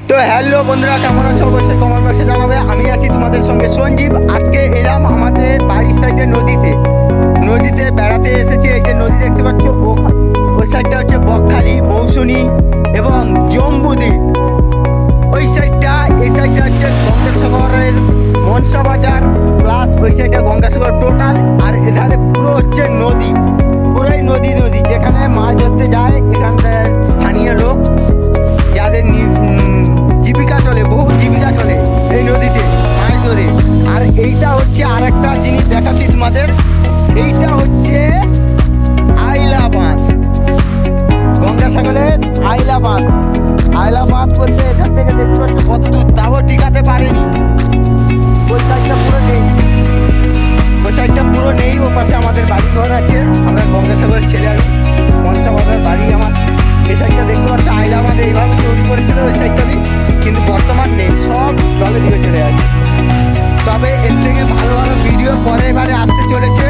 তো হ্যালো বন্ধুরা, কেমন আছো? অবশ্যই কমেন্ট বক্সে জানাবে। আমি আছি তোমাদের সঙ্গে সঞ্জীব। আজকে এলাম আমাদের বাড়ির সাইডে নদীতে বেড়াতে এসেছি। এই যে নদী দেখতে পাচ্ছ, ওই সাইডটা হচ্ছে বকখালি, মৌসুনী এবং জম্বুদ্বীপ। ওই সাইডটা, এই সাইডটা হচ্ছে গঙ্গাসাগরের মনসা বাজার, প্লাস ওই সাইডটা গঙ্গাসাগর টোটাল। আর এধারে পুরো হচ্ছে নদী, পুরোই নদী যেখানে মাছ ধরতে যায় এখানকার স্থানীয় লোক, যাদের জীবিকা চলে, বহু জীবিকা চলে এই নদীতে মাছ ধরে। আর এইটা হচ্ছে আর একটা জিনিস দেখাচ্ছি তোমাদের, এইটা হচ্ছে আইলা বাঁধ, গঙ্গাসাগরের আইলা বাঁধ বলতে এখান থেকে দেখতে পাচ্ছ কত দূর, তাও টিকাতে পারেনি। ওই সাইডটা পুরো নেই, ও পাশে আমাদের বাড়ি ঘর আছে। আমরা গঙ্গাসাগরের ছেলে, আমি মনসাবাজার বাড়ি আমার। এই সাইডটা দেখতে পাচ্ছ আইলা বাঁধ এইভাবে তৈরি করেছিল, ওই সাইডটারই, কিন্তু বর্তমান নেই, সব জলে দিয়ে চলে আছে। তবে এর থেকে ভালো ভিডিও পরের বারে আসতে চলেছে।